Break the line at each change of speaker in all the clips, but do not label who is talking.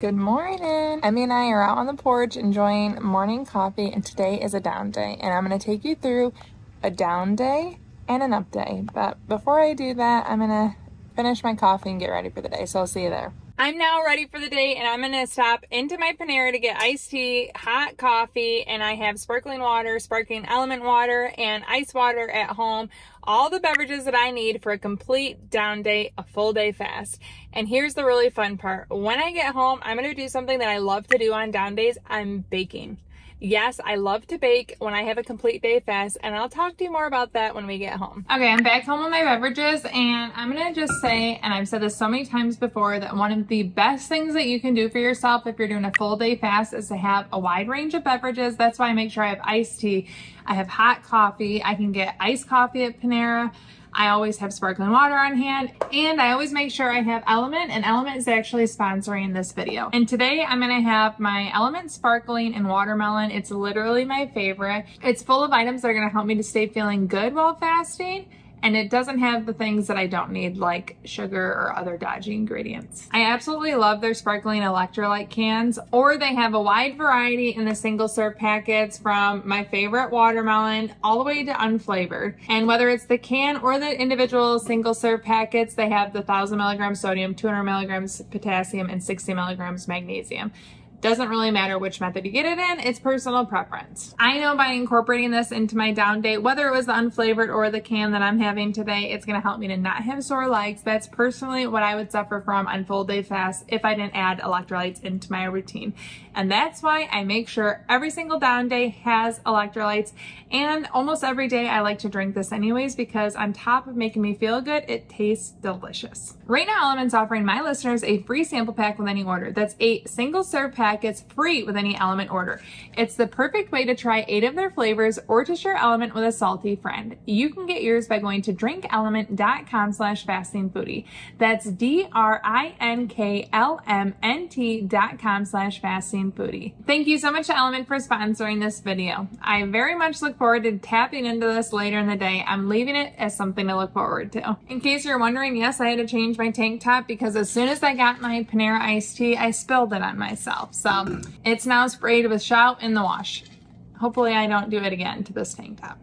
Good morning. Emmy and I are out on the porch enjoying morning coffee, and today is a down day, and I'm going to take you through a down day and an up day. But before I do that, I'm going to finish my coffee and get ready for the day, so I'll see you there. I'm now ready for the day, and I'm going to stop into my Panera to get iced tea, hot coffee, and I have sparkling water, sparkling element water, and ice water at home. All the beverages that I need for a complete down day, a full day fast. And here's the really fun part. When I get home, I'm going to do something that I love to do on down days. I'm baking. Yes, I love to bake when I have a complete day fast, and I'll talk to you more about that when we get home. Okay, I'm back home with my beverages, and I'm gonna just say, and I've said this so many times before, that one of the best things that you can do for yourself if you're doing a full day fast is to have a wide range of beverages. That's why I make sure I have iced tea, I have hot coffee, I can get iced coffee at Panera, I always have sparkling water on hand, and I always make sure I have LMNT, and LMNT is actually sponsoring this video. And today I'm gonna have my LMNT Sparkling and watermelon. It's literally my favorite. It's full of items that are gonna help me to stay feeling good while fasting, and it doesn't have the things that I don't need, like sugar or other dodgy ingredients. I absolutely love their sparkling electrolyte cans, or they have a wide variety in the single serve packets, from my favorite watermelon all the way to unflavored. And whether it's the can or the individual single serve packets, they have the 1,000 milligrams sodium, 200 milligrams potassium, and 60 milligrams magnesium. Doesn't really matter which method you get it in, it's personal preference. I know by incorporating this into my down day, whether it was the unflavored or the can that I'm having today, it's gonna help me to not have sore legs. That's personally what I would suffer from on full day fast if I didn't add electrolytes into my routine. And that's why I make sure every single down day has electrolytes, and almost every day I like to drink this anyways, because on top of making me feel good, it tastes delicious. Right now, LMNT's offering my listeners a free sample pack with any order. That's 8 single serve packets free with any LMNT order. It's the perfect way to try 8 of their flavors or to share LMNT with a salty friend. You can get yours by going to drinklmnt.com/fastingfoodie. That's DRINKLMNT.com/fastingfoodie. Thank you so much to LMNT for sponsoring this video. I very much look forward to tapping into this later in the day. I'm leaving it as something to look forward to. In case you're wondering, yes, I had to change my tank top because as soon as I got my Panera iced tea, I spilled it on myself. So it's now sprayed with Shout in the wash. Hopefully I don't do it again to this tank top.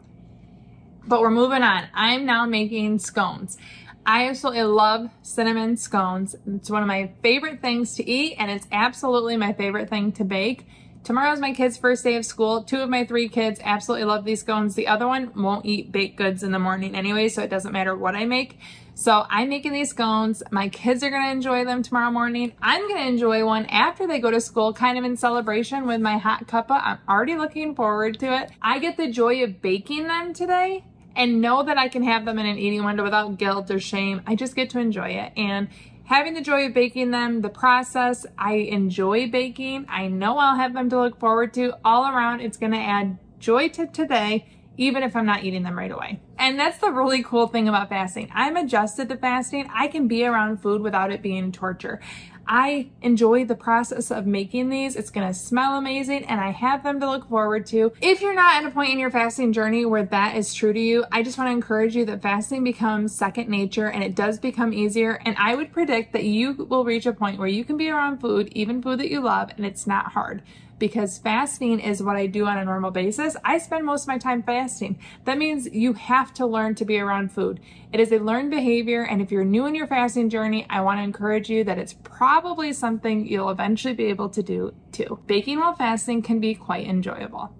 But we're moving on. I'm now making scones. I absolutely love cinnamon scones. It's one of my favorite things to eat, and it's absolutely my favorite thing to bake. Tomorrow's my kids' first day of school. 2 of my 3 kids absolutely love these scones. The other one won't eat baked goods in the morning anyway, so it doesn't matter what I make. So I'm making these scones. My kids are gonna enjoy them tomorrow morning. I'm gonna enjoy one after they go to school, kind of in celebration with my hot cuppa. I'm already looking forward to it. I get the joy of baking them today and know that I can have them in an eating window without guilt or shame. I just get to enjoy it. And having the joy of baking them, the process, I enjoy baking. I know I'll have them to look forward to. All around, it's gonna add joy to today, even if I'm not eating them right away. And that's the really cool thing about fasting. I'm adjusted to fasting. I can be around food without it being torture. I enjoy the process of making these. It's gonna smell amazing, and I have them to look forward to. If you're not at a point in your fasting journey where that is true to you, I just wanna encourage you that fasting becomes second nature, and it does become easier. And I would predict that you will reach a point where you can be around food, even food that you love, and it's not hard. Because fasting is what I do on a normal basis. I spend most of my time fasting. That means you have to learn to be around food. It is a learned behavior, and if you're new in your fasting journey, I want to encourage you that it's probably something you'll eventually be able to do too. Baking while fasting can be quite enjoyable.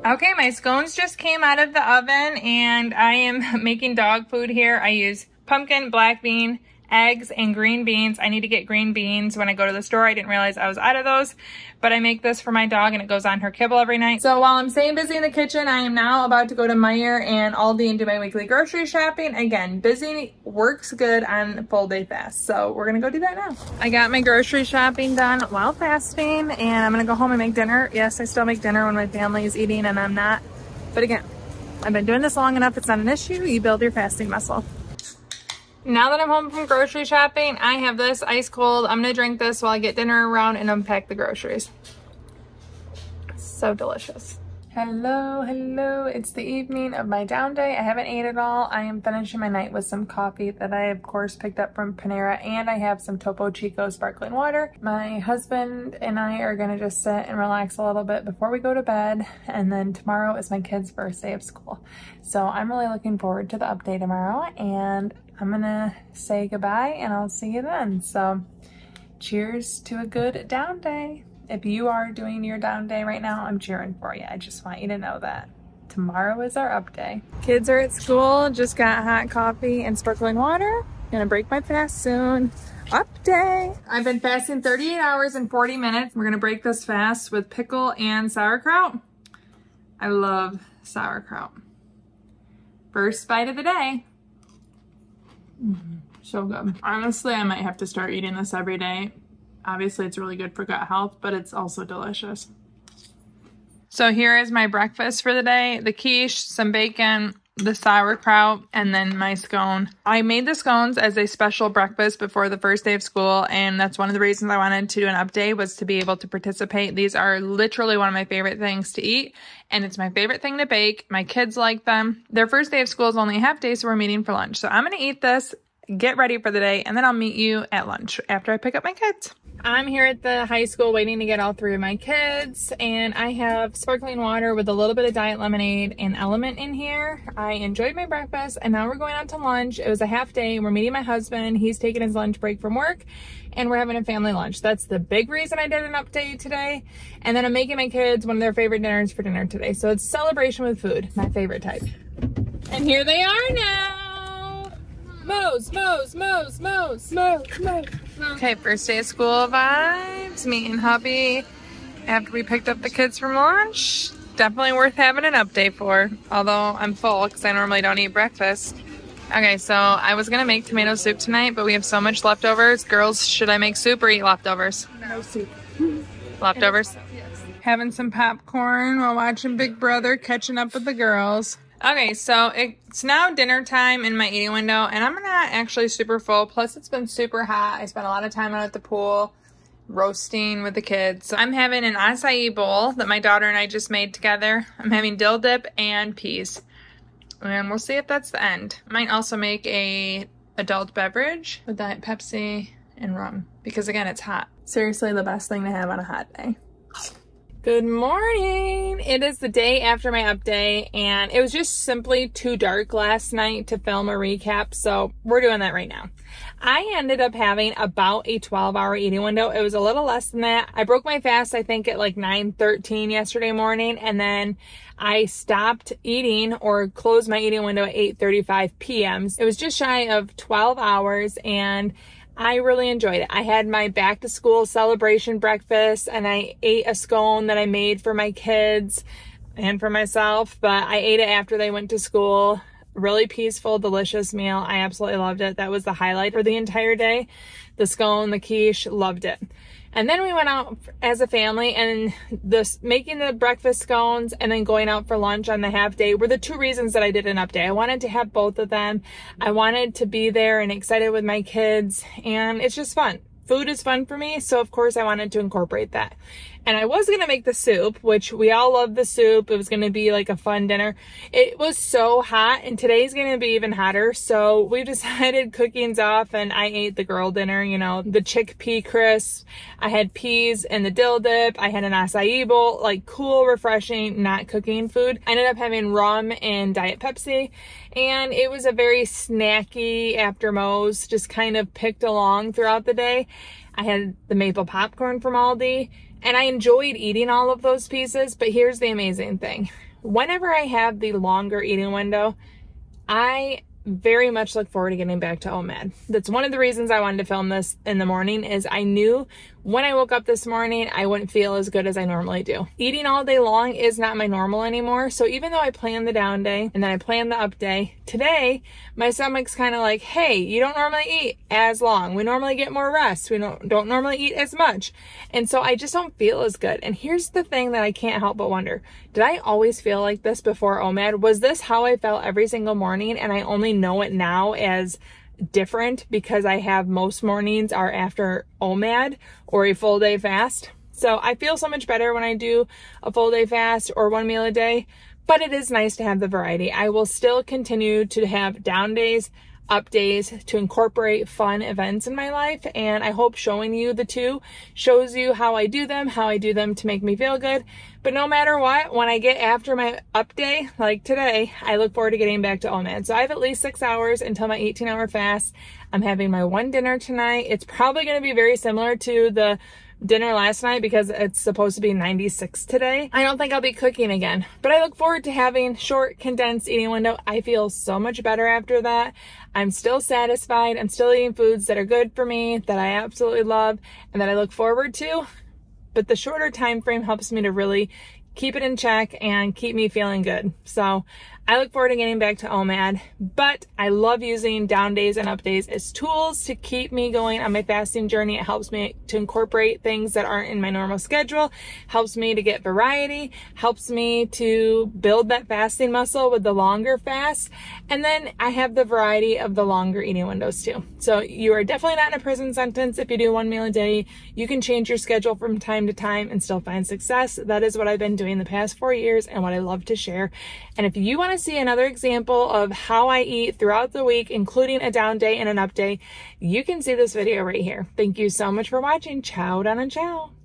Okay, my scones just came out of the oven, and I am making dog food here. I use pumpkin, black bean, eggs, and green beans. I need to get green beans when I go to the store. I didn't realize I was out of those, but I make this for my dog, and it goes on her kibble every night. So while I'm staying busy in the kitchen, I am now about to go to Meijer and Aldi and do my weekly grocery shopping. Again, busy works good on full day fast, so we're gonna go do that now. I got my grocery shopping done while fasting, and I'm gonna go home and make dinner. Yes, I still make dinner when my family is eating and I'm not, but again, I've been doing this long enough, it's not an issue. You build your fasting muscle. Now that I'm home from grocery shopping, I have this ice cold. I'm gonna drink this while I get dinner around and unpack the groceries. So delicious. Hello, it's the evening of my down day. I haven't ate at all. I am finishing my night with some coffee that I of course picked up from Panera, and I have some Topo Chico sparkling water. My husband and I are gonna just sit and relax a little bit before we go to bed, and then tomorrow is my kid's first day of school. So I'm really looking forward to the update tomorrow, and I'm gonna say goodbye and I'll see you then. So cheers to a good down day. If you are doing your down day right now, I'm cheering for you. I just want you to know that. Tomorrow is our up day. Kids are at school, just got hot coffee and sparkling water. Gonna break my fast soon. Up day. I've been fasting 38 hours and 40 minutes. We're gonna break this fast with pickle and sauerkraut. I love sauerkraut. First bite of the day. So good. Honestly, I might have to start eating this every day. Obviously, it's really good for gut health, but it's also delicious. So here is my breakfast for the day. The quiche, some bacon, the sauerkraut, and then my scone. I made the scones as a special breakfast before the first day of school, and that's one of the reasons I wanted to do an update, was to be able to participate. These are literally one of my favorite things to eat, and it's my favorite thing to bake. My kids like them. Their first day of school is only a half day, so we're meeting for lunch. So I'm gonna eat this, get ready for the day, and then I'll meet you at lunch after I pick up my kids. I'm here at the high school waiting to get all three of my kids, and I have sparkling water with a little bit of diet lemonade and LMNT in here. I enjoyed my breakfast, and now we're going out to lunch. It was a half day. We're meeting my husband. He's taking his lunch break from work, and we're having a family lunch. That's the big reason I did an update today. And then I'm making my kids one of their favorite dinners for dinner today. So it's celebration with food, my favorite type. And here they are now. Mo's. Okay, first day of school vibes. Meeting hubby after we picked up the kids from lunch. Definitely worth having an update for, although I'm full because I normally don't eat breakfast. Okay, so I was gonna make tomato soup tonight, but we have so much leftovers. Girls, should I make soup or eat leftovers?
No soup.
Leftovers?
Yes.
Having some popcorn while watching Big Brother, catching up with the girls. Okay, so it's now dinner time in my eating window, and I'm not actually super full. Plus, it's been super hot. I spent a lot of time out at the pool roasting with the kids. So I'm having an acai bowl that my daughter and I just made together. I'm having dill dip and peas, and we'll see if that's the end. I might also make a adult beverage with Diet Pepsi and rum, because again, it's hot. Seriously, the best thing to have on a hot day. Good morning. It is the day after my up day, and it was just simply too dark last night to film a recap, so we're doing that right now. I ended up having about a 12-hour eating window. It was a little less than that. I broke my fast, I think, at like 9:13 yesterday morning, and then I stopped eating or closed my eating window at 8:35 p.m. It was just shy of 12 hours, and I really enjoyed it. I had my back to school celebration breakfast, and I ate a scone that I made for my kids and for myself, but I ate it after they went to school. Really peaceful, delicious meal. I absolutely loved it. That was the highlight for the entire day. The scone, the quiche, loved it. And then we went out as a family, and making the breakfast scones and then going out for lunch on the half day were the two reasons that I did an update. I wanted to have both of them. I wanted to be there and excited with my kids, and it's just fun. Food is fun for me, so of course I wanted to incorporate that. And I was gonna make the soup, which we all love the soup. It was gonna be like a fun dinner. It was so hot, and today's gonna be even hotter, so we decided cooking's off, and I ate the girl dinner, you know, the chickpea crisps. I had peas and the dill dip. I had an acai bowl, like cool, refreshing, not cooking food. I ended up having rum and Diet Pepsi, and it was a very snacky after Mo's, just kind of picked along throughout the day. I had the maple popcorn from Aldi, and I enjoyed eating all of those pieces, but here's the amazing thing. Whenever I have the longer eating window, I very much look forward to getting back to OMAD. That's one of the reasons I wanted to film this in the morning, is I knew when I woke up this morning, I wouldn't feel as good as I normally do. Eating all day long is not my normal anymore. So even though I planned the down day and then I planned the up day, today my stomach's kind of like, hey, you don't normally eat as long. We normally get more rest. We don't normally eat as much. And so I just don't feel as good. And here's the thing that I can't help but wonder. Did I always feel like this before OMAD? Was this how I felt every single morning, and I only know it now as different because I have most mornings are after OMAD or a full day fast? So I feel so much better when I do a full day fast or 1 meal a day, but it is nice to have the variety. I will still continue to have down days, up days, to incorporate fun events in my life, and I hope showing you the two shows you how I do them to make me feel good. But no matter what, when I get after my up day, like today, I look forward to getting back to OMAD. So I have at least 6 hours until my 18-hour fast. I'm having my one dinner tonight. It's probably going to be very similar to the dinner last night because it's supposed to be 96 today. I don't think I'll be cooking again, but I look forward to having short, condensed eating window. I feel so much better after that. I'm still satisfied. I'm still eating foods that are good for me, that I absolutely love, and that I look forward to. But the shorter time frame helps me to really keep it in check and keep me feeling good. So I look forward to getting back to OMAD, but I love using down days and up days as tools to keep me going on my fasting journey. It helps me to incorporate things that aren't in my normal schedule, helps me to get variety, helps me to build that fasting muscle with the longer fast. And then I have the variety of the longer eating windows too. So you are definitely not in a prison sentence if you do 1 meal a day. You can change your schedule from time to time and still find success. That is what I've been doing the past 4 years and what I love to share. And if you want to see another example of how I eat throughout the week, including a down day and an up day, you can see this video right here. Thank you so much for watching. Ciao, down and ciao.